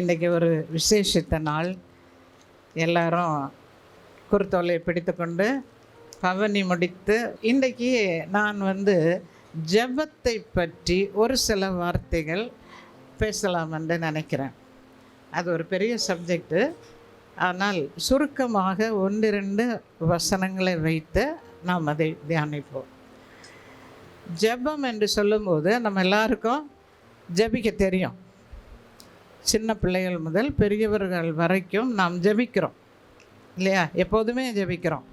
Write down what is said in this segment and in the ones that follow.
இன்றைக்கி ஒரு விசேஷித்த நாள். எல்லாரும் குருத்தோலை பிடித்து கொண்டு பவனி முடித்து, இன்றைக்கி நான் ஜெபத்தை பற்றி ஒரு சில வார்த்தைகள் பேசலாம் என்று நினைக்கிறேன். அது ஒரு பெரிய சப்ஜெக்டு. ஆனால் சுருக்கமாக 1-2 வசனங்களை வைத்து நாம் அதை தியானிப்போம். ஜெபம் என்று சொல்லும்போது நம்ம எல்லாருக்கும் ஜெபிக்க தெரியும். சின்ன பிள்ளைகள் முதல் பெரியவர்கள் வரைக்கும் நாம் ஜெபிக்கிறோம் இல்லையா? எப்போதுமே ஜெபிக்கிறோம்.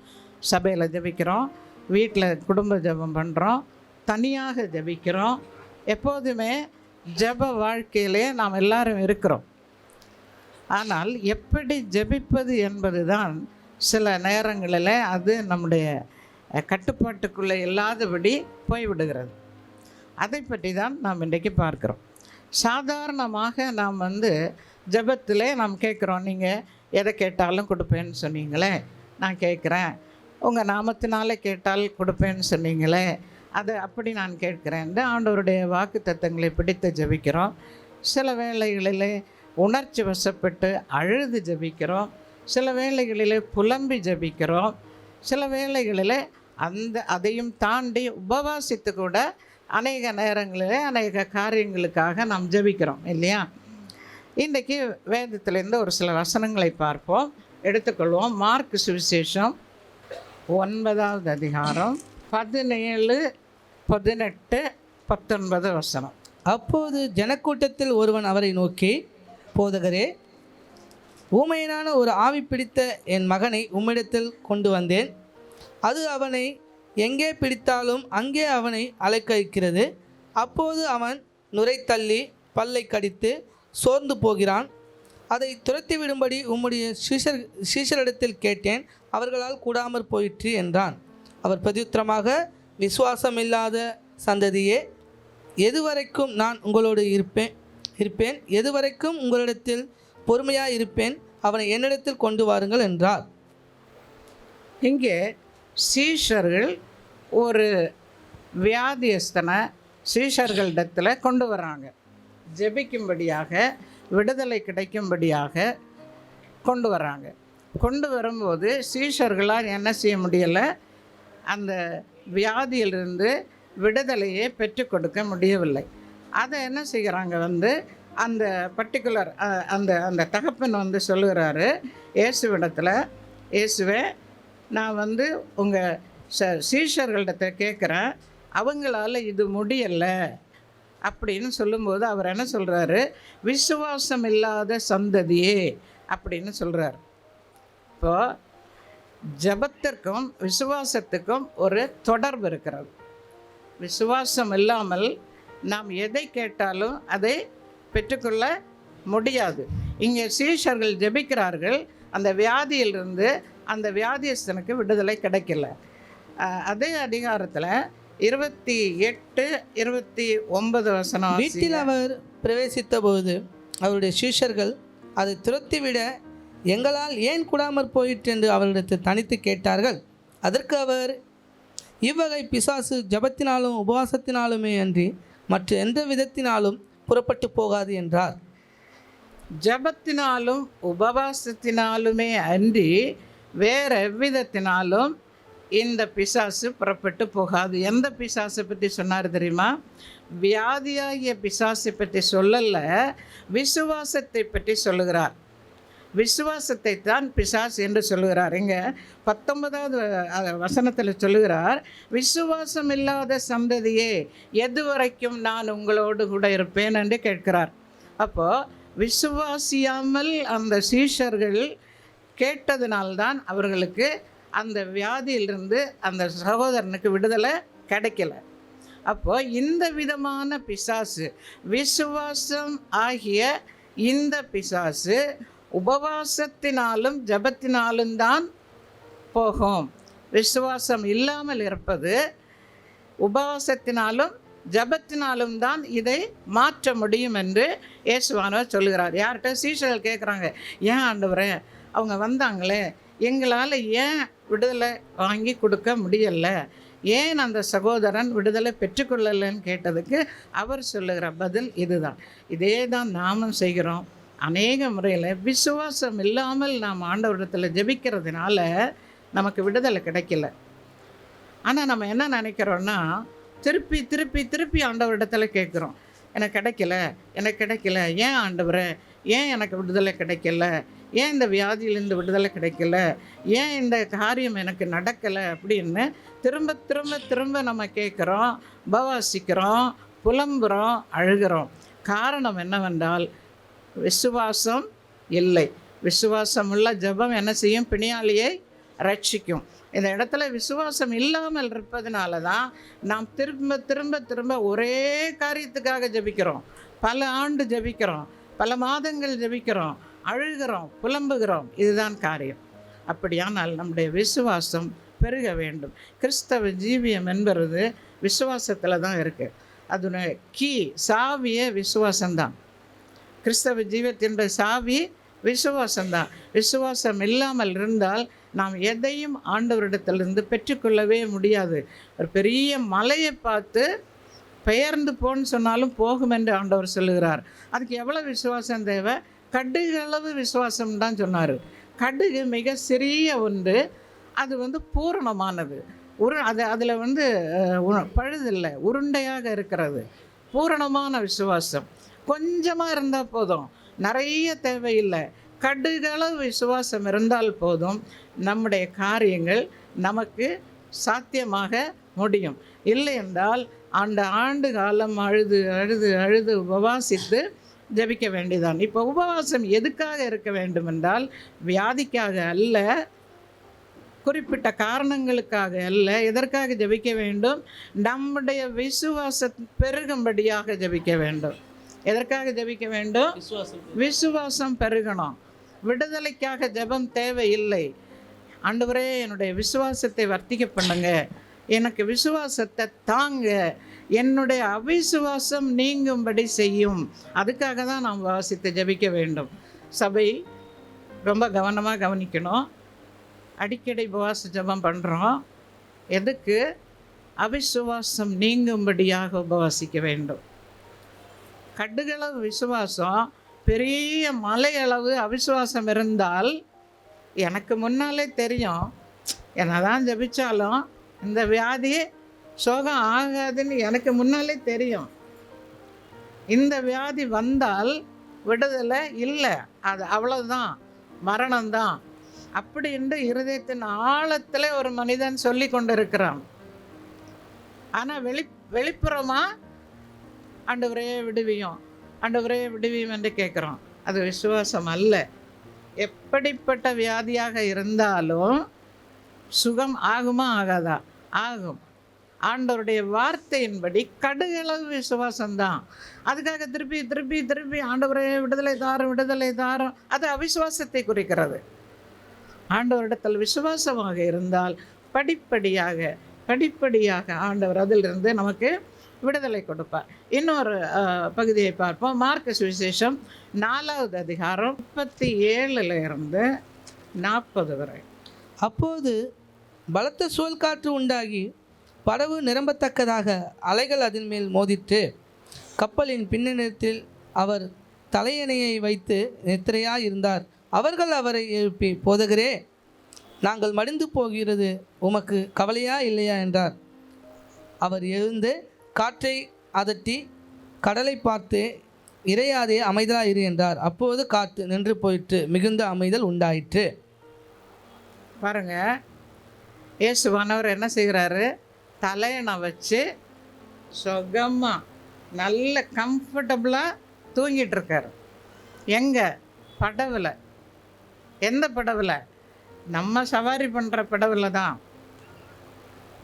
சபையில் ஜெபிக்கிறோம், வீட்டில் குடும்ப ஜெபம் பண்ணுறோம், தனியாக ஜெபிக்கிறோம். எப்போதுமே ஜெப வாழ்க்கையிலே நாம் எல்லாரும் இருக்கிறோம். ஆனால் எப்படி ஜெபிப்பது என்பது தான் சில நேரங்களில் அது நம்முடைய கட்டுப்பாட்டுக்குள்ளே இல்லாதபடி போய்விடுகிறது. அதை பற்றி தான் நாம் இன்றைக்கு பார்க்குறோம். சாதாரணமாக நாம் ஜெபத்திலே நாம் கேட்குறோம். நீங்கள் எதை கேட்டாலும் கொடுப்பேன்னு சொன்னீங்களே, நான் கேட்குறேன். உங்கள் நாமத்தினாலே கேட்டால் கொடுப்பேன்னு சொன்னீங்களே, அதை அப்படி நான் கேட்குறேன். ஆண்டவருடைய வாக்கு தத்தங்களை பிடித்து ஜெபிக்கிறோம். சில வேளைகளிலே உணர்ச்சி வசப்பட்டு அழுது ஜெபிக்கிறோம். சில வேளைகளிலே புலம்பி ஜெபிக்கிறோம். சில வேளைகளிலே அதையும் தாண்டி உபவாசித்து கூட அநேக நேரங்களில் அநேக காரியங்களுக்காக நாம் ஜெபிக்கிறோம் இல்லையா? இன்றைக்கி வேதத்திலேருந்து ஒரு சில வசனங்களை பார்ப்போம், எடுத்துக்கொள்வோம். மார்க் சுவிசேஷம் 9வது அதிகாரம் 17, 18, 19 வசனம். அப்போது ஜனக்கூட்டத்தில் ஒருவன் அவரை நோக்கி, போதகரே, ஊமையனான ஒரு ஆவி பிடித்த என் மகனை உம்மிடத்தில் கொண்டு வந்தேன். அது அவனை எங்கே பிடித்தாலும் அங்கே அவனை அலைக்கழிக்கிறது. அப்போது அவன் நுரை தள்ளி பல்லை கடித்து சோர்ந்து போகிறான். அதை துரத்திவிடும்படி உம்முடைய சீஷரிடத்தில் கேட்டேன், அவர்களால் கூடாமற் போயிற்று என்றான். அவர் பிரதியுத்தரமாக, விசுவாசமில்லாத சந்ததியே, எதுவரைக்கும் நான் உங்களோடு இருப்பேன், எதுவரைக்கும் உங்களிடத்தில் பொறுமையாக இருப்பேன், அவனை என்னிடத்தில் கொண்டு வாருங்கள் என்றார். இங்கே சீஷர்கள் ஒரு வியாதியஸ்தனை சீஷர்களிடத்தில் கொண்டு வராங்க. ஜெபிக்கும்படியாக, விடுதலை கிடைக்கும்படியாக கொண்டு வராங்க. கொண்டு வரும்போது சீஷர்களால் என்ன செய்ய முடியலை, அந்த வியாதியிலிருந்து விடுதலையை பெற்றுக் கொடுக்க முடியவில்லை. அதை என்ன செய்கிறாங்க, அந்த பர்டிகுலர் அந்த தகப்பன் சொல்லுகிறாரு இயேசுவிடத்தில், இயேசுவே, நான் உங்கள் சீஷர்கள்ட்ட கேட்குறேன், அவங்களால இது முடியலை அப்படின்னு சொல்லும்போது அவர் என்ன சொல்கிறாரு, விசுவாசம் இல்லாத சந்ததியே அப்படின்னு சொல்கிறார். இப்போது ஜெபத்திற்கும் விசுவாசத்துக்கும் ஒரு தொடர்பு இருக்கிறது. விசுவாசம் இல்லாமல் நாம் எதை கேட்டாலும் அதை பெற்றுக்கொள்ள முடியாது. இங்கே சீஷர்கள் ஜெபிக்கிறார்கள், அந்த வியாதியிலிருந்து அந்த வியாதியஸ்தனுக்கு விடுதலை கிடைக்கல. அதே அதிகாரத்தில் 28, 29 வசனம். வீட்டில் அவர் பிரவேசித்த போது அவருடைய சீஷர்கள் அதை துரத்திவிட எங்களால் ஏன் கூடாமற் போயிற்று என்று அவரிடத்தில் தனித்து கேட்டார்கள். அதற்கு அவர், இவ்வகை பிசாசு ஜபத்தினாலும் உபவாசத்தினாலுமே அன்றி மற்ற எந்த விதத்தினாலும் புறப்பட்டு போகாது என்றார். ஜபத்தினாலும் உபவாசத்தினாலுமே அன்றி வேறு எவ்விதத்தினாலும் இந்த பிசாசு புறப்பட்டு போகாது. எந்த பிசாசை பற்றி சொன்னார் தெரியுமா? வியாதியாகிய பிசாசை பற்றி சொல்லலை, விசுவாசத்தை பற்றி சொல்லுகிறார். விசுவாசத்தை தான் பிசாசு என்று சொல்லுகிறார். இங்கே 19வது வசனத்தில் சொல்லுகிறார், விசுவாசம் இல்லாத சந்ததியே, எதுவரைக்கும் நான் உங்களோடு கூட இருப்பேன் என்று கேட்கிறார். அப்போது விசுவாசியாமல் அந்த சீஷர்கள் கேட்டதினால்தான் அவர்களுக்கு அந்த வியாதியிலிருந்து அந்த சகோதரனுக்கு விடுதலை கிடைக்கல. அப்போது இந்த விதமான பிசாசு, விசுவாசம் ஆகிய இந்த பிசாசு உபவாசத்தினாலும் ஜபத்தினாலும் தான் போகும். விசுவாசம் இல்லாமல் இருப்பது உபவாசத்தினாலும் ஜபத்தினாலும் தான் இதை மாற்ற முடியும் என்று இயேசுவானவர் சொல்லுகிறார். யார்கிட்ட? சீஷர்கள் கேட்குறாங்க, ஏன் ஆண்டவரே, அவங்க வந்தாங்களே, எங்களால் ஏன் விடுதலை வாங்கி கொடுக்க முடியலை, ஏன் அந்த சகோதரன் விடுதலை பெற்றுக்கொள்ளலைன்னு கேட்டதுக்கு அவர் சொல்லுகிற பதில் இதுதான். இதே தான் நாமும் செய்கிறோம். அநேக முறையில் விசுவாசம் இல்லாமல் நாம் ஆண்டவரிடத்தில் ஜெபிக்கிறதுனால நமக்கு விடுதலை கிடைக்கல. ஆனால் நம்ம என்ன நினைக்கிறோன்னா, திருப்பி திருப்பி திருப்பி ஆண்டவரிடத்தில் கேட்குறோம், எனக்கு கிடைக்கல, எனக்கு கிடைக்கல, ஏன் ஆண்டவரே, ஏன் எனக்கு விடுதலை கிடைக்கல, ஏன் இந்த வியாதியிலேருந்து விடுதலை கிடைக்கல, ஏன் இந்த காரியம் எனக்கு நடக்கலை அப்படின்னு திரும்ப திரும்ப திரும்ப நம்ம கேட்குறோம், உபவாசிக்கிறோம், புலம்புறோம், அழுகிறோம். காரணம் என்னவென்றால் விசுவாசம் இல்லை. விசுவாசம் உள்ள ஜெபம் என்ன செய்யும்? பிணியாளியை ரட்சிக்கும். இந்த இடத்துல விசுவாசம் இல்லாமல் இருப்பதனால தான் நாம் திரும்ப திரும்ப திரும்ப ஒரே காரியத்துக்காக ஜெபிக்கிறோம். பல ஆண்டு ஜெபிக்கிறோம், பல மாதங்கள் ஜெபிக்கிறோம், அழுகிறோம், புலம்புகிறோம். இதுதான் காரியம். அப்படியானால் நம்முடைய விசுவாசம் பெருக வேண்டும். கிறிஸ்தவ ஜீவியம் என்பது விசுவாசத்தில் தான் இருக்குது. அதனுடைய சாவியே விசுவாசம்தான். கிறிஸ்தவ ஜீவத்தின் சாவி விசுவாசம்தான். விசுவாசம் இல்லாமல் இருந்தால் நாம் எதையும் ஆண்டவரிடத்திலிருந்து பெற்றுக்கொள்ளவே முடியாது. ஒரு பெரிய மலையை பார்த்து பெயர்ந்து போன்னு சொன்னாலும் போகும் என்று ஆண்டவர் சொல்லுகிறார். அதுக்கு எவ்வளோ விசுவாசம் தேவை? கடுகளவு விசுவாசம் தான் சொன்னார். கடுகு மிக சிறிய ஒன்று, அது பூரணமானது. அதில் பழுதில்லை, உருண்டையாக இருக்கிறது. பூரணமான விசுவாசம் கொஞ்சமாக இருந்தால் போதும், நிறைய தேவையில்லை. கடுகளவு விசுவாசம் இருந்தால் போதும், நம்முடைய காரியங்கள் நமக்கு சாத்தியமாக முடியும். இல்லை என்றால் ஆண்டு காலம் அழுது அழுது அழுது உபவாசித்து ஜெபிக்க வேண்டியதான். இப்போ உபவாசம் எதுக்காக இருக்க வேண்டும் என்றால், வியாதிக்காக அல்ல, குறிப்பிட்ட காரணங்களுக்காக அல்ல. எதற்காக ஜெபிக்க வேண்டும்? நம்முடைய விசுவாசம் பெருகும்படியாக ஜெபிக்க வேண்டும். எதற்காக ஜெபிக்க வேண்டும்? விசுவாசம் பெருகணும். விடுதலைக்காக ஜெபம் தேவையில்லை. ஆண்டவரே, என்னுடைய விசுவாசத்தை வர்த்திக்க பண்ணுங்க, எனக்கு விசுவாசத்தை தாங்க, என்னுடைய அவிசுவாசம் நீங்கும்படி செய்யும். அதுக்காக தான் நாம் வாசித்து ஜெபிக்க வேண்டும். சபை ரொம்ப கவனமாக கவனிக்கணும். அடிக்கடி உபவாச ஜெபம் பண்ணுறோம். எதுக்கு? அவிசுவாசம் நீங்கும்படியாக உபவாசிக்க வேண்டும். கடுகளவு விசுவாசம், பெரிய மலையளவு அவிசுவாசம் இருந்தால், எனக்கு முன்னாலே தெரியும், என்னதான் ஜெபிச்சாலும் இந்த வியாதி சோகம் ஆகாதுன்னு எனக்கு முன்னாலே தெரியும். இந்த வியாதி வந்தால் விடுதலை இல்லை, அது அவ்வளோதான், மரணம்தான் அப்படின்னு இருதயத்தின் ஆழத்தில் ஒரு மனிதன் சொல்லி கொண்டு இருக்கிறான். ஆனால் வெளிப்புறமாக ஆண்டவரே விடுவியும், ஆண்டவரே விடுவியும் என்று கேட்குறோம். அது விசுவாசம் அல்ல. எப்படிப்பட்ட வியாதியாக இருந்தாலும் சுகம் ஆகுமா ஆகாதா? ஆகும். ஆண்டவருடைய வார்த்தையின்படி கடுகளவு விசுவாசம்தான். அதுக்காக திருப்பி திருப்பி திருப்பி ஆண்டவரே விடுதலை தாரும், விடுதலை தாரும், அது அவிசுவாசத்தை குறிக்கிறது. ஆண்டவரிடத்தில் விசுவாசமாக இருந்தால் படிப்படியாக படிப்படியாக ஆண்டவர் அதிலிருந்து நமக்கு விடுதலை கொடுப்பார். இன்னொரு பகுதியை பார்ப்போம். மார்க்கு சுவிசேஷம் 4வது அதிகாரம் 37 40 வரை. அப்போது பலத்த சுழல் காற்று உண்டாகி படகு நிரம்பத்தக்கதாக அலைகள் அதன் மேல் மோதிற்று. கப்பலின் பின்னணியத்தில் அவர் தலையணையை வைத்து நித்திரையாய் இருந்தார். அவர்கள் அவரை எழுப்பி, போதகரே, நாங்கள் மடிந்து போகிறது, உமக்கு கவலையா இல்லையா என்றார். அவர் எழுந்து காற்றை அதட்டி கடலை பார்த்து, இறையாதே, அமைதலாக இரு என்றார். அப்போது காற்று நின்று போயிற்று, மிகுந்த அமைதல் உண்டாயிற்று. பாருங்க, இயேசுவானவர் என்ன செய்கிறாரு? தலையணை வச்சு சுகமாக நல்ல கம்ஃபர்டபுளாக தூங்கிட்டு இருக்காரு. எங்கே? படவில். எந்த படவில்? நம்ம சவாரி பண்ணுற படவில் தான்.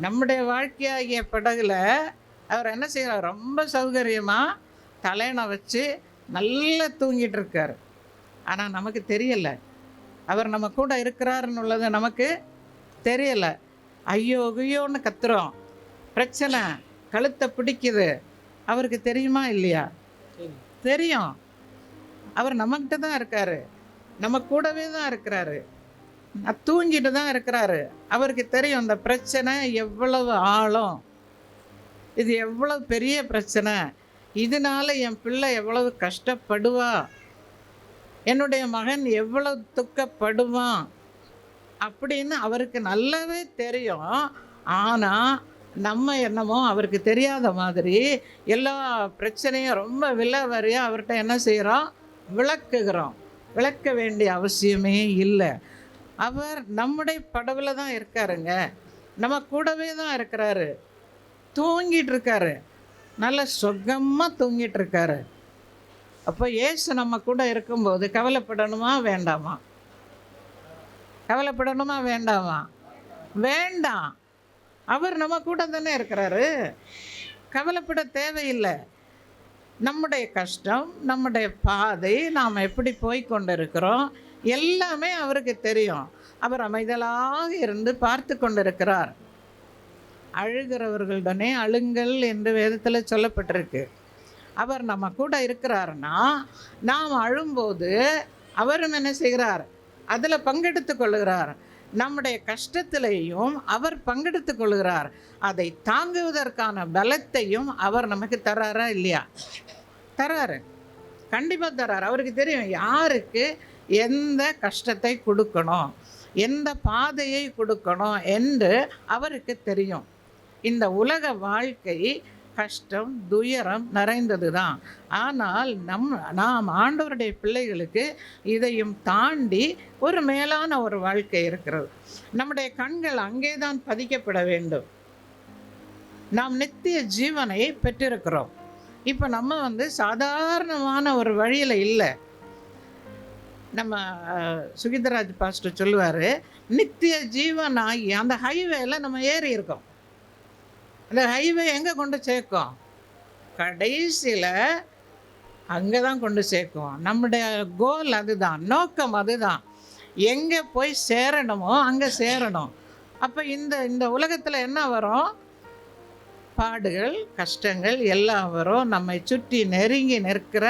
நம்முடைய வாழ்க்கையாகிய படகுல அவர் என்ன செய்கிறார்? ரொம்ப சௌகரியமாக தலையணை வச்சு நல்லா தூங்கிட்டு இருக்கார். ஆனால் நமக்கு தெரியலை, அவர் நம்ம கூட இருக்கிறாருன்னு உள்ளது நமக்கு தெரியலை. ஐயோ ஐயோன்னு கத்துறோம், பிரச்சனை, கழுத்தை பிடிக்குது. அவருக்கு தெரியுமா இல்லையா? தெரியும். அவர் நம்மகிட்ட தான் இருக்கார், நம்ம கூடவே தான் இருக்கிறாரு, தூங்கிட்டு தான் இருக்கிறாரு. அவருக்கு தெரியும் இந்த பிரச்சனை எவ்வளவு ஆழம், இது எவ்வளவு பெரிய பிரச்சனை, இதனால என் பிள்ளை எவ்வளவு கஷ்டப்படுவா என்னுடைய மகன் எவ்வளவு துக்கப்படுவான் அப்படின்னு அவருக்கு நல்லாவே தெரியும். ஆனால் நம்ம என்னமோ அவருக்கு தெரியாத மாதிரி எல்லா பிரச்சனையும் ரொம்ப விலைவாரியாக அவர்கிட்ட என்ன செய்கிறோம், விளக்குகிறோம். விளக்க வேண்டிய அவசியமே இல்லை. அவர் நம்முடைய படவில் தான் இருக்காருங்க, நம்ம கூடவே தான் இருக்கிறாரு. தூங்கிட்டு இருக்காரு, நல்ல சுகமாக தூங்கிட்டு இருக்காரு. அப்போ இயேசு நம்ம கூட இருக்கும்போது கவலைப்படணுமா வேண்டாமா? கவலைப்படணுமா வேண்டாமா? வேண்டாம். அவர் நம்ம கூட தானே இருக்கிறாரு, கவலைப்பட தேவையில்லை. நம்முடைய கஷ்டம், நம்முடைய பாதை, நாம் எப்படி போய் கொண்டிருக்கிறோம் எல்லாமே அவருக்கு தெரியும். அவர் அமைதலாக இருந்து பார்த்து கொண்டிருக்கிறார். அழுகிறவர்களுடனே அழுங்கள் என்று வேதத்தில் சொல்லப்பட்டிருக்கு. அவர் நம்ம கூட இருக்கிறாருன்னா நாம் அழும்போது அவரும் என்ன செய்கிறார், அதில் பங்கெடுத்து கொள்ளுகிறார். நம்முடைய கஷ்டத்திலேயும் அவர் பங்கெடுத்து கொள்கிறார். அதை தாங்குவதற்கான பலத்தையும் அவர் நமக்கு தராரா இல்லையா? தராரு, கண்டிப்பாக தரார். அவருக்கு தெரியும் யாருக்கு எந்த கஷ்டத்தை கொடுக்கணும், எந்த பாதையை கொடுக்கணும் என்று அவருக்கு தெரியும். இந்த உலக வாழ்க்கை கஷ்டம் துயரம் நிறைந்தது தான். ஆனால் நாம் ஆண்டவருடைய பிள்ளைகளுக்கு இதையும் தாண்டி ஒரு மேலான ஒரு வாழ்க்கை இருக்கிறது. நம்முடைய கண்கள் அங்கே தான் பதிக்கப்பட வேண்டும். நாம் நித்திய ஜீவனை பெற்றிருக்கிறோம். இப்போ நம்ம சாதாரணமான ஒரு வழியில் இல்லை. நம்ம சுகிதராஜ் பாஸ்டர் சொல்லுவார், நித்திய ஜீவனாகி அந்த ஹைவேல நம்ம ஏறி இருக்கோம். அந்த ஹைவே எங்கே கொண்டு சேர்க்கும்? கடைசியில் அங்கே தான் கொண்டு சேர்க்கும். நம்முடைய கோல் அதுதான், நோக்கம் அதுதான். எங்கே போய் சேரணுமோ அங்கே சேரணும். அப்போ இந்த உலகத்தில் என்ன வரும்? பாடுகள் கஷ்டங்கள் எல்லாம் வரும். நம்மை சுற்றி நெருங்கி நிற்கிற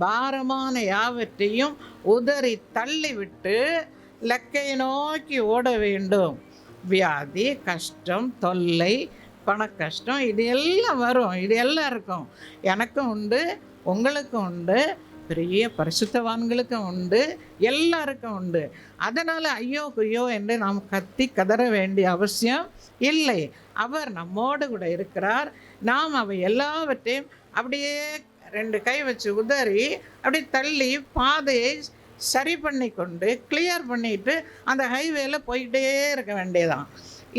பாரமான யாவற்றையும் உதறி தள்ளிவிட்டு லக்கை நோக்கி ஓட வேண்டும். வியாதி கஷ்டம் தொல்லை பண கஷ்டம் இது எல்லாம் வரும். இது எல்லாம் இருக்கும். எனக்கும் உண்டு, உங்களுக்கும் உண்டு, பெரிய பரிசுத்தவான்களுக்கும் உண்டு, எல்லாருக்கும் உண்டு. அதனால் ஐயோ குய்யோ என்று நாம் கத்தி கதற வேண்டிய அவசியம் இல்லை. அவர் நம்மோடு கூட இருக்கிறார். நாம் அவை எல்லாவற்றையும் அப்படியே 2 கை வச்சு உதறி அப்படி தள்ளி பாதையை சரி பண்ணி கொண்டு கிளியர் பண்ணிட்டு அந்த ஹைவேல போயிட்டே இருக்க வேண்டியதான்.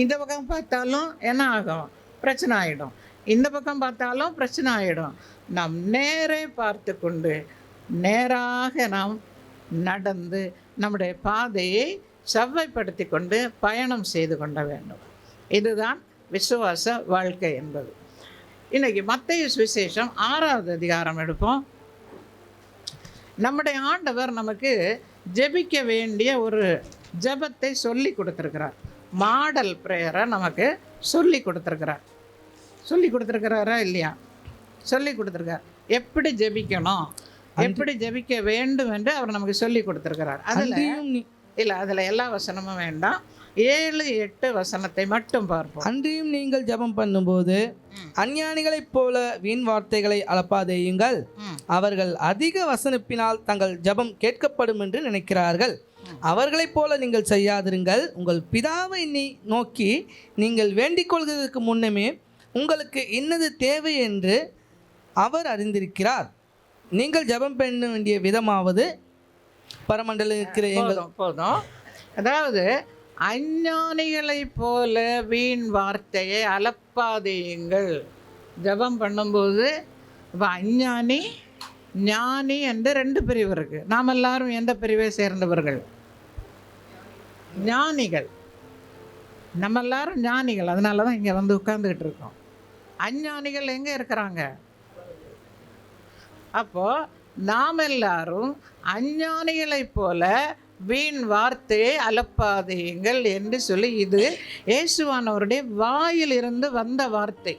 இந்த பக்கம் பார்த்தாலும் என்ன ஆகும்? பிரச்சனை ஆகிடும். இந்த பக்கம் பார்த்தாலும் பிரச்சனை ஆகிடும். நாம் நேரே பார்த்து கொண்டு நேராக நாம் நடந்து நம்முடைய பாதையை செவ்வாய்ப்படுத்தி கொண்டு பயணம் செய்து கொள்ள வேண்டும். இதுதான் விசுவாச வாழ்க்கை என்பது. இன்றைக்கி மத்தேயு சுவிசேஷம் 6வது அதிகாரம் எடுப்போம். நம்முடைய ஆண்டவர் நமக்கு ஜெபிக்க வேண்டிய ஒரு ஜெபத்தை சொல்லி கொடுத்துருக்கிறார். மாடல் ப்ரேயரை நமக்கு சொல்லி கொடுத்துருக்கிறாரா இல்லையா? சொல்லி கொடுத்துருக்கார். எப்படி ஜெபிக்கணும், எப்படி ஜெபிக்க வேண்டும் என்று அவர் நமக்கு சொல்லி கொடுத்துருக்கிறார். அதில் எல்லா வசனமும் வேண்டாம், 7-8 வசனத்தை மட்டும் பார்ப்போம். அன்றியும் நீங்கள் ஜெபம் பண்ணும்போது அஞ்ஞானிகளைப் போல வீண் வார்த்தைகளை அளப்பாதேயுங்கள். அவர்கள் அதிக வசனிப்பினால் தங்கள் ஜெபம் கேட்கப்படும் என்று நினைக்கிறார்கள். அவர்களைப் போல நீங்கள் செய்யாதிருங்கள். உங்கள் பிதாவை நோக்கி நீங்கள் வேண்டிக் கொள்வதற்கு முன்னமே உங்களுக்கு இன்னது தேவை என்று அவர் அறிந்திருக்கிறார். நீங்கள் ஜெபம் பண்ண வேண்டிய விதமாவது பரமண்டலம் இருக்கிற போதும். அதாவது அஞ்ஞானிகளைப் போல வீண் வார்த்தையை அளப்பாதேயுங்கள். ஜெபம் பண்ணும்போது இப்போ அஞ்ஞானி ஞானி என்று 2 பிரிவு இருக்குது. நாம் எல்லாரும் எந்த பிரிவை சேர்ந்தவர்கள்? ஞானிகள். நம்ம எல்லாரும் ஞானிகள். அதனால தான் இங்கே உட்கார்ந்துக்கிட்டு இருக்கோம். அஞ்ஞானிகள் எங்கே இருக்கிறாங்க? அப்போது நாம் எல்லாரும் அஞ்ஞானிகளைப் போல வீண் வார்த்தையை அளப்பாதீங்கள் என்று சொல்லி, இது இயேசுவானவருடைய வாயிலிருந்து வந்த வார்த்தை.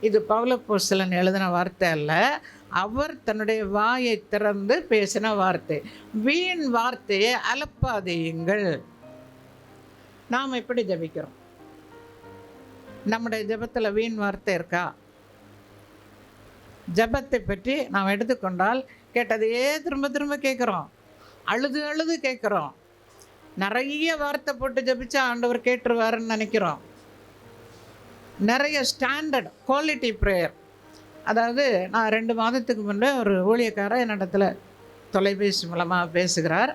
இது பவுலப்போஸ்தலன் எழுதின வார்த்தை அல்ல, அவர் தன்னுடைய வாயை திறந்து பேசின வார்த்தை. வீண் வார்த்தையை அளப்பாதீங்கள். நாம் எப்படி ஜெபிக்கிறோம்? நம்முடைய ஜெபத்தில் வீண் வார்த்தை இருக்கா? ஜெபத்தை பற்றி நாம் எடுத்துக்கொண்டால் கேட்டதையே திரும்ப திரும்ப கேட்குறோம். அழுது அழுது கேட்குறோம். நிறைய வார்த்தை போட்டு ஜெபிச்சா ஆண்டவர் கேட்டுருவாருன்னு நினைக்கிறோம். நிறைய ஸ்டாண்டர்ட் குவாலிட்டி ப்ரேயர். அதாவது நான் 2 மாதத்துக்கு முன்னே ஒரு ஊழியக்காரர் என்னிடத்துல தொலைபேசி மூலமாக பேசுகிறார்.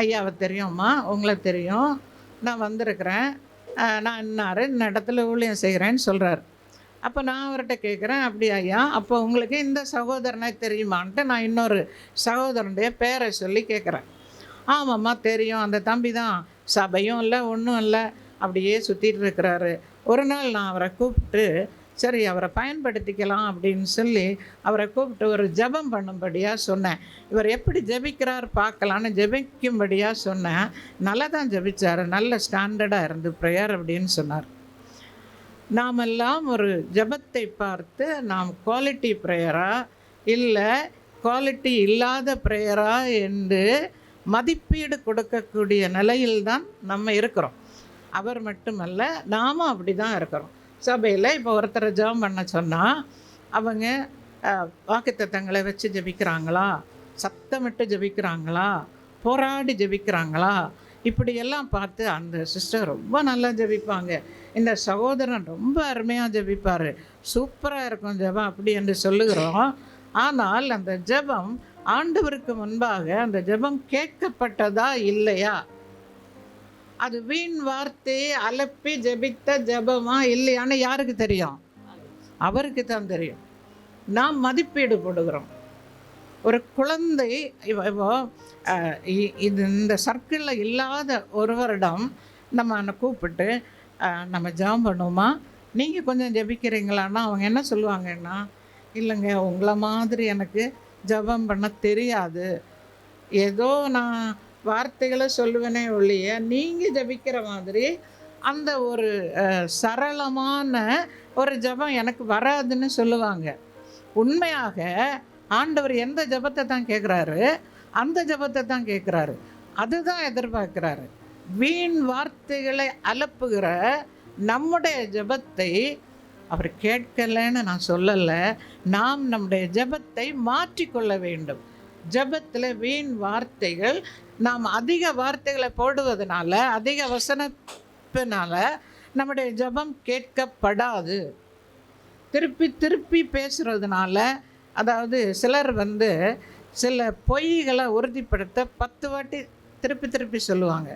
ஐயாவை தெரியும்மா, உங்களை தெரியும், நான் வந்திருக்கிறேன், நான் இந்த இடத்துல ஊழியம் செய்கிறேன்னு சொல்கிறார். அப்போ நான் அவர்கிட்ட கேட்குறேன், அப்படி ஐயா, அப்போ உங்களுக்கு இந்த சகோதரனை தெரியுமான்ட்டு நான் இன்னொரு சகோதரனுடைய பேரை சொல்லி கேட்குறேன். ஆமாம்மா தெரியும், அந்த தம்பி தான், சபையும் இல்லை ஒன்றும் இல்லை, அப்படியே சுற்றிட்டு இருக்கிறாரு. ஒரு நாள் நான் அவரை கூப்பிட்டு சரி அவரை பயன்படுத்திக்கலாம் அப்படின்னு சொல்லி அவரை கூப்பிட்டு ஒரு ஜெபம் பண்ணும்படியாக சொன்னேன். இவர் எப்படி ஜெபிக்கிறார் பார்க்கலான்னு ஜெபிக்கும்படியாக சொன்னேன். நல்லா தான் ஜெபிச்சார், நல்ல ஸ்டாண்டர்டாக இருந்து ப்ரேயர் அப்படின்னு சொன்னார். நாமெல்லாம் ஒரு ஜெபத்தை பார்த்து நாம் குவாலிட்டி ப்ரேயரா இல்லை குவாலிட்டி இல்லாத ப்ரேயரா என்று மதிப்பீடு கொடுக்கக்கூடிய நிலையில்தான் நம்ம இருக்கிறோம். அவர் மட்டுமல்ல, நாமும் அப்படி தான் இருக்கிறோம். சபையில் இப்போ ஒருத்தரை ஜெபம் பண்ண சொன்னால் அவங்க வாக்குத்தத்தங்களை வச்சு ஜெபிக்கிறாங்களா, சத்தமிட்டு ஜெபிக்கிறாங்களா, போராடி ஜெபிக்கிறாங்களா, இப்படியெல்லாம் பார்த்து அந்த சிஸ்டர் ரொம்ப நல்லா ஜெபிப்பாங்க, இந்த சகோதரன் ரொம்ப அருமையாக ஜெபிப்பார், சூப்பராக இருக்கும் ஜெபம் அப்படி என்று சொல்லுகிறோம். ஆனால் அந்த ஜெபம் ஆண்டவருக்கு முன்பாக அந்த ஜெபம் கேட்கப்பட்டதா இல்லையா, அது வீண் வார்த்தையை அலப்பி ஜெபித்த ஜெபமா இல்லையான்னு யாருக்கு தெரியும்? அவருக்கு தான் தெரியும். நாம் மதிப்பீடு போடுகிறோம். ஒரு குழந்தை இது இந்த சர்க்கிளில் இல்லாத ஒருவரிடம் நம்ம கூப்பிட்டு நம்ம ஜெபம் பண்ணுவோமா, நீங்கள் கொஞ்சம் ஜெபிக்கிறீங்களான்னா அவங்க என்ன சொல்லுவாங்கன்னா, இல்லைங்க உங்களை மாதிரி எனக்கு ஜெபம் பண்ண தெரியாது, ஏதோ நான் வார்த்தைகளை சொல்லுவேனே ஒழிய நீங்கள் ஜெபிக்கிற மாதிரி அந்த ஒரு சரளமான ஒரு ஜெபம் எனக்கு வராதுன்னு சொல்லுவாங்க. உண்மையாக ஆண்டவர் எந்த ஜெபத்தை தான் கேட்குறாரு, அந்த ஜெபத்தை தான் கேட்குறாரு, அதுதான் எதிர்பார்க்குறாரு. வீண் வார்த்தைகளை அலப்புகிற நம்முடைய ஜெபத்தை அவர் கேட்கலைன்னு நான் சொல்லலை. நாம் நம்முடைய ஜெபத்தை மாற்றிக்கொள்ள வேண்டும். ஜெபத்தில் வீண் வார்த்தைகள், நாம் அதிக வார்த்தைகளை போடுவதனால, அதிக வசனத்தினால நம்முடைய ஜெபம் கேட்கப்படாது. திருப்பி திருப்பி பேசுகிறதுனால, அதாவது சிலர் சில பொய்களை உறுதிப்படுத்த 10 வாட்டி திருப்பி திருப்பி சொல்லுவாங்க.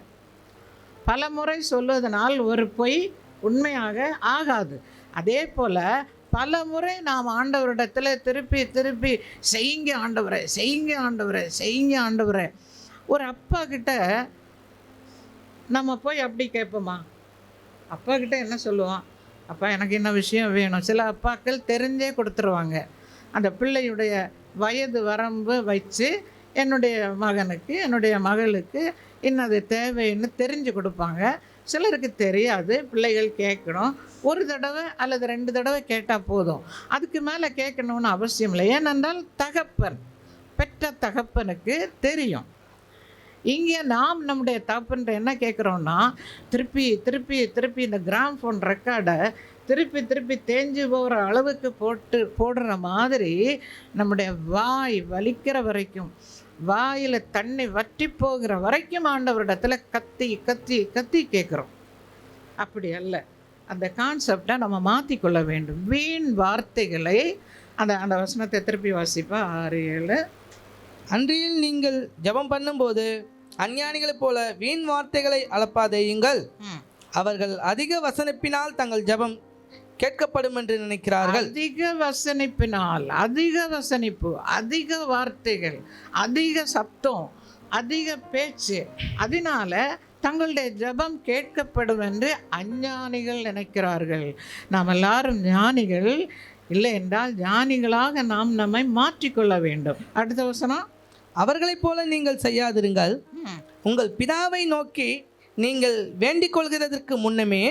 பல முறை சொல்வதனால் ஒரு பொய் உண்மையாக ஆகாது. அதே போல் பல முறை நாம் ஆண்டவரிடத்தில் திருப்பி திருப்பி செய்யுங்க ஆண்டவரே, செய்யுங்க ஆண்டவரே, செய்யுங்க ஆண்டவரே. ஒரு அப்பா கிட்ட நம்ம போய் அப்படி கேட்போமா? அப்பா கிட்ட என்ன சொல்லுவான்? அப்பா எனக்கு என்ன விஷயம் வேணும். சில அப்பாக்கள் தெரிஞ்சே கொடுத்துருவாங்க. அந்த பிள்ளையுடைய வயது வரம்பு வச்சு என்னுடைய மகனுக்கு என்னுடைய மகளுக்கு இன்னது தேவைன்னு தெரிஞ்சு கொடுப்பாங்க. சிலருக்கு தெரியாது, பிள்ளைகள் கேட்கணும். ஒரு தடவை அல்லது 2 தடவை கேட்டால் போதும், அதுக்கு மேலே கேட்கணும்னு அவசியம் இல்லை. ஏனென்றால் தகப்பன், பெற்ற தகப்பனுக்கு தெரியும். இங்கே நாம் நம்முடைய தகப்பன்கிட்ட என்ன கேட்குறோன்னா, திருப்பி திருப்பி திருப்பி இந்த கிராம்ஃபோன் ரெக்கார்டை திருப்பி திருப்பி தேஞ்சு போகிற அளவுக்கு போடுற மாதிரி நம்முடைய வாய் வலிக்கிற வரைக்கும், வாயில் தண்ணி வற்றி போகிற வரைக்கும் ஆண்டவரிடத்தில் கத்தி கத்தி கத்தி கேட்குறோம். அப்படி அல்ல. அந்த கான்செப்டை நம்ம மாற்றிக்கொள்ள வேண்டும். வீண் வார்த்தைகளை அந்த வசனத்தை திருப்பி வாசிப்பா 6:7. அன்றியில் நீங்கள் ஜெபம் பண்ணும்போது அஞ்ஞானிகளைப் போல வீண் வார்த்தைகளை அளப்பாதேயுங்கள், அவர்கள் அதிக வசனிப்பினால் தங்கள் ஜெபம் கேட்கப்படும் என்று நினைக்கிறார்கள். அதிக வசனிப்பினால், அதிக வசனிப்பு, அதிக வார்த்தைகள், அதிக சப்தம், அதிக பேச்சு, அதனால தங்களுடைய ஜெபம் கேட்கப்படும் என்று அஞ்ஞானிகள் நினைக்கிறார்கள். நாம் எல்லாரும் ஞானிகள் இல்லை என்றால் ஞானிகளாக நாம் நம்மை மாற்றிக்கொள்ள வேண்டும். அடுத்த வசனம், அவர்களைப் போல நீங்கள் செய்யாதிருங்கள், உங்கள் பிதாவை நோக்கி நீங்கள் வேண்டிக் கொள்கிறதற்கு முன்னமே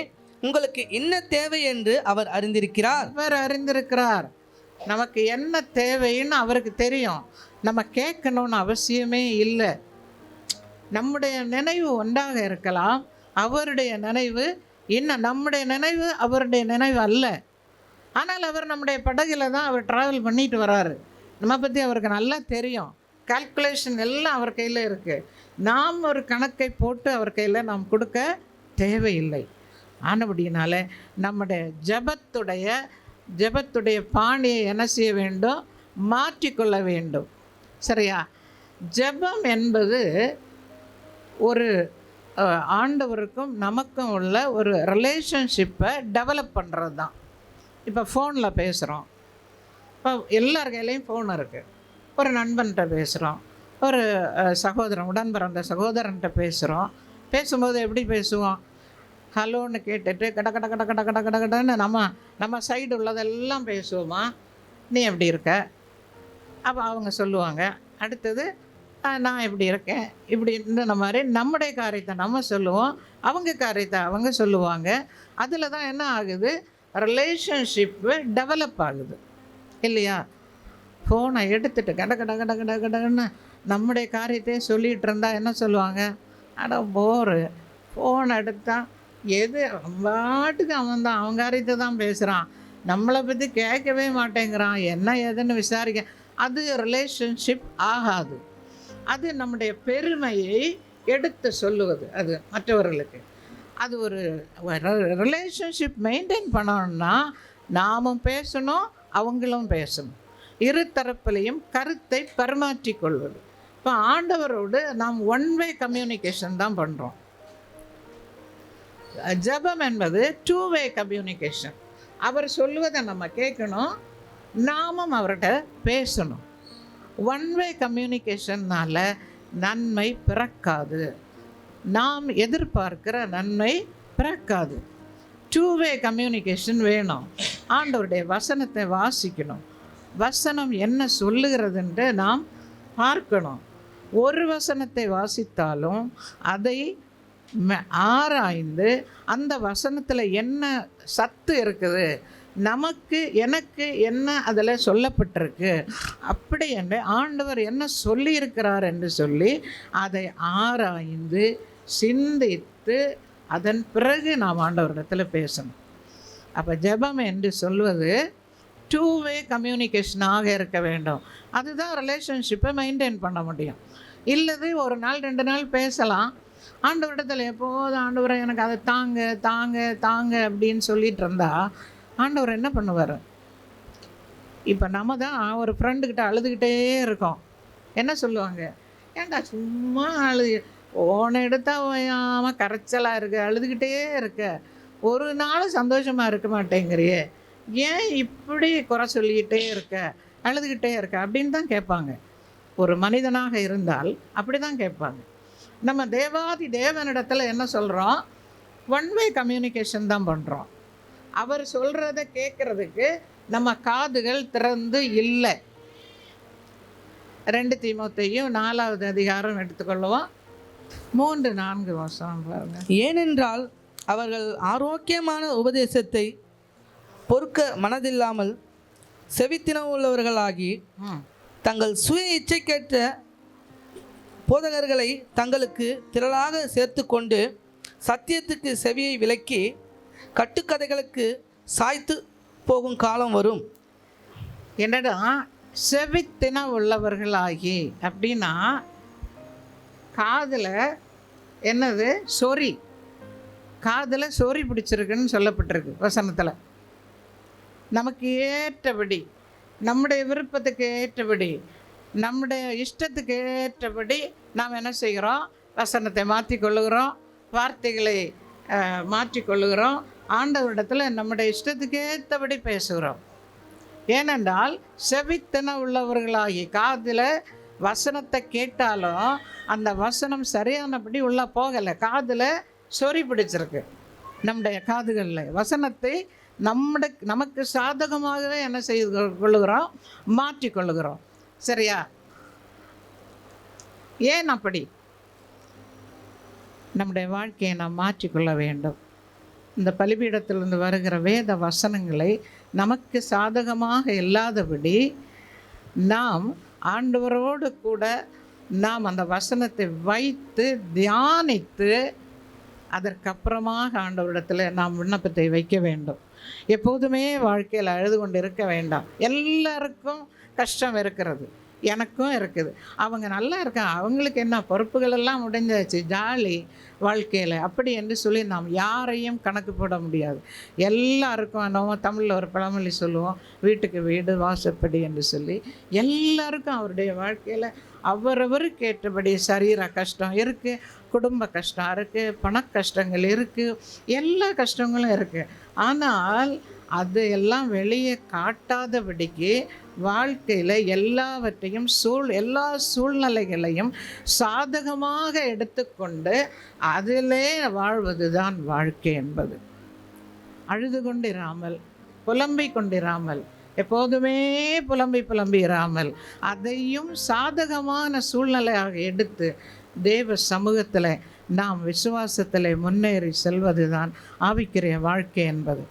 உங்களுக்கு என்ன தேவை என்று அவர் அறிந்திருக்கிறார். அவர் அறிந்திருக்கிறார். நமக்கு என்ன தேவைன்னு அவருக்கு தெரியும். நம்ம கேட்கணும்னு அவசியமே இல்லை. நம்முடைய நினைவு ஒன்றாக இருக்கலாம், அவருடைய நினைவு இன்னும் நம்முடைய நினைவு அவருடைய நினைவு அல்ல. ஆனால் அவர் நம்முடைய படகுல தான் அவர் ட்ராவல் பண்ணிட்டு வராரு. நம்ம பற்றி அவருக்கு நல்லா தெரியும். கால்குலேஷன் எல்லாம் அவர் கையில் இருக்குது. நாம் ஒரு கணக்கை போட்டு அவர் கையில் நாம் கொடுக்க தேவையில்லை. ஆனபடியினால நம்முடைய ஜெபத்துடைய பாணியை என்ன செய்ய வேண்டும்? மாற்றிக்கொள்ள வேண்டும். சரியா? ஜெபம் என்பது ஒரு ஆண்டவருக்கும் நமக்கும் உள்ள ஒரு ரிலேஷன்ஷிப்பை டெவலப் பண்ணுறது தான். இப்போ ஃபோனில் பேசுகிறோம். இப்போ எல்லார் கையிலையும் ஃபோன் இருக்குது. ஒரு நண்பன்கிட்ட பேசுகிறோம், ஒரு உடன் பிறந்த சகோதரன்கிட்ட பேசுகிறோம். பேசும்போது எப்படி பேசுவோம்? ஹலோன்னு கேட்டுட்டு கட கட கட கட கட கட கடன்னு நம்ம சைடு உள்ளதெல்லாம் பேசுவோமா? நீ எப்படி இருக்க? அப்போ அவங்க சொல்லுவாங்க. அடுத்தது நான் எப்படி இருக்கேன் இப்படின்ற மாதிரி நம்முடைய காரியத்தை நம்ம சொல்லுவோம், அவங்க காரியத்தை அவங்க சொல்லுவாங்க. அதில் தான் என்ன ஆகுது? ரிலேஷன்ஷிப்பு டெவலப் ஆகுது இல்லையா? ஃபோனை எடுத்துகிட்டு கட கட கட கட கடன்னு நம்முடைய காரியத்தையே சொல்லிகிட்டு இருந்தால் என்ன சொல்லுவாங்க? அட போரு, ஃபோன் எடுத்தால் எது பாட்டுக்கு அவன் காரியத்தை தான் பேசுகிறான், நம்மளை பற்றி கேட்கவே மாட்டேங்கிறான், என்ன ஏதுன்னு விசாரிக்க. அது ரிலேஷன்ஷிப் ஆகாது. அது நம்முடைய பெருமையை எடுத்து சொல்லுவது. அது மற்றவர்களுக்கு அது ஒரு ரிலேஷன்ஷிப் மெயின்டைன் பண்ணணும்னா நாமும் பேசணும், அவங்களும் பேசணும். இரு தரப்பிலையும் கருத்தை பரிமாற்றிக் கொள்வது. இப்போ ஆண்டவரோடு நாம் ஒன் வே கம்யூனிகேஷன் தான் பண்ணுறோம். ஜெபம் என்பது டூ வே கம்யூனிகேஷன். அவர் சொல்லுவதை நம்ம கேட்கணும், நாமும் அவர்கிட்ட பேசணும். ஒன் வே கம்யூனிகேஷன்னால் நன்மை பிறக்காது, நாம் எதிர்பார்க்கிற நன்மை பிறக்காது. டூ வே கம்யூனிகேஷன் வேணும். ஆண்டவருடைய வசனத்தை வாசிக்கணும், வசனம் என்ன சொல்லுகிறதுன்ட்டு நாம் பார்க்கணும். ஒரு வசனத்தை வாசித்தாலும் அதை ஆராய்ந்து அந்த வசனத்தில் என்ன சத்து இருக்குது, எனக்கு என்ன அதில் சொல்லப்பட்டிருக்கு, அப்படி என்று ஆண்டவர் என்ன சொல்லியிருக்கிறார் என்று சொல்லி அதை ஆராய்ந்து சிந்தித்து அதன் பிறகு நாம் ஆண்டவரிடத்தில் பேசணும். அப்போ ஜெபம் என்று சொல்வது டூ வே கம்யூனிகேஷனாக இருக்க வேண்டும். அதுதான் ரிலேஷன்ஷிப்பை மெயின்டைன் பண்ண முடியும். இல்லது ஒரு நாள் 2 நாள் பேசலாம், ஆண்டவரிடத்தில் எப்போது ஆண்டவரை எனக்கு அதை தாங்க தாங்க தாங்க அப்படின்னு சொல்லிகிட்டு இருந்தால் ஆண்டவர் என்ன பண்ணுவார்? இப்போ நம்ம தான் ஒரு ஃப்ரெண்டுக்கிட்ட அழுதுகிட்டே இருக்கோம். என்ன சொல்லுவாங்க? ஏன்டா சும்மா ஓனை எடுத்தால் ஓயாமல் கரைச்சலாக இருக்க, அழுதுகிட்டே இருக்க, ஒரு நாள் சந்தோஷமாக இருக்க மாட்டேங்கிறியே, ஏன் இப்படி குறை சொல்லிக்கிட்டே இருக்க, அழுதுகிட்டே இருக்க அப்படின்னு தான் கேட்பாங்க. ஒரு மனிதனாக இருந்தால் அப்படி தான் கேட்பாங்க. நம்ம தேவாதி தேவனிடத்தில் என்ன சொல்கிறோம்? ஒன் வே கம்யூனிகேஷன் தான் பண்ணுறோம். அவர் சொல்கிறத கேட்குறதுக்கு நம்ம காதுகள் திறந்து இல்லை. 2 தீமோத்தேயும் 4வது அதிகாரம் எடுத்துக்கொள்ளுவோம். 3-4 வசனம் பாருங்க. ஏனென்றால் அவர்கள் ஆரோக்கியமான உபதேசத்தை பொறுக்க மனதில்லாமல் செவித்தினவுள்ளவர்களாகி தங்கள் சுய இச்சைக்கேற்ற போதகர்களை தங்களுக்கு திரளாக சேர்த்து கொண்டு சத்தியத்துக்கு செவியை விலக்கி கட்டுக்கதைகளுக்கு சாய்த்து போகும் காலம் வரும். என்னடா செவித்தின உள்ளவர்களாகி அப்படின்னா காதில் என்னது? சொறி, காதில் சொறி பிடிச்சிருக்குன்னு சொல்லப்பட்டிருக்கு வசனத்தில். நமக்கு ஏற்றபடி, நம்முடைய விருப்பத்துக்கு ஏற்றபடி, நம்முடைய இஷ்டத்துக்கு ஏற்றபடி நாம் என்ன செய்கிறோம்? வசனத்தை மாற்றிக்கொள்ளுகிறோம், வார்த்தைகளை மாற்றிக்கொள்ளுகிறோம், ஆண்டவரிடத்தில் நம்முடைய இஷ்டத்துக்கு ஏற்றபடி பேசுகிறோம். ஏனென்றால் செவித்தின உள்ளவர்களாகி காதில் வசனத்தை கேட்டாலும் அந்த வசனம் சரியானபடி உள்ளே போகலை, காதில் சொறி பிடிச்சிருக்கு. நம்முடைய காதுகளில் வசனத்தை நமக்கு சாதகமாகவே என்ன செய்து கொள்ளுகிறோம்? மாற்றிக்கொள்ளுகிறோம். சரியா? ஏன் அப்படி? நம்முடைய வாழ்க்கையை நாம் மாற்றிக்கொள்ள வேண்டும். இந்த பலிபீடத்திலிருந்து வருகிற வேத வசனங்களை நமக்கு சாதகமாக இல்லாதபடி நாம் ஆண்டவரோடு கூட நாம் அந்த வசனத்தை வைத்து தியானித்து அதற்கப்புறமாக ஆண்டவரிடத்தில் நாம் விண்ணப்பத்தை வைக்க வேண்டும். எப்போதுமே வாழ்க்கையில் அழுது கொண்டு இருக்க வேண்டாம். எல்லாருக்கும் கஷ்டம் இருக்கிறது, எனக்கும் இருக்குது. அவங்க நல்லா இருக்காங்க, அவங்களுக்கு என்ன பொறுப்புகள் எல்லாம் முடிஞ்சாச்சு, ஜாலி வாழ்க்கையில் அப்படி என்று சொல்லி நாம் யாரையும் கணக்கு போட முடியாது. எல்லாருக்கும் நம்ம தமிழில் ஒரு பழமொழி சொல்லுவோம், வீட்டுக்கு வீடு வாசப்படி என்று சொல்லி. எல்லாருக்கும் அவருடைய வாழ்க்கையில் அவரவருக்கு ஏற்றபடி சரீர கஷ்டம் இருக்குது, குடும்ப கஷ்டம் இருக்குது, பண கஷ்டங்கள் இருக்குது, எல்லா கஷ்டங்களும் இருக்குது. ஆனால் அது எல்லாம் வெளியே காட்டாதபடிக்கு வாழ்க்கையில் எல்லாவற்றையும் எல்லா சூழ்நிலைகளையும் சாதகமாக எடுத்துக்கொண்டு அதிலே வாழ்வது தான் வாழ்க்கை என்பது. அழுது கொண்டிராமல், புலம்பிக் கொண்டிராமல், எப்போதுமே புலம்பி இராமல், அதையும் சாதகமான சூழ்நிலையாக எடுத்து தேவ சமூகத்தில் நாம் விசுவாசத்தில் முன்னேறி செல்வது தான் ஆவிக்குரிய வாழ்க்கை என்பது.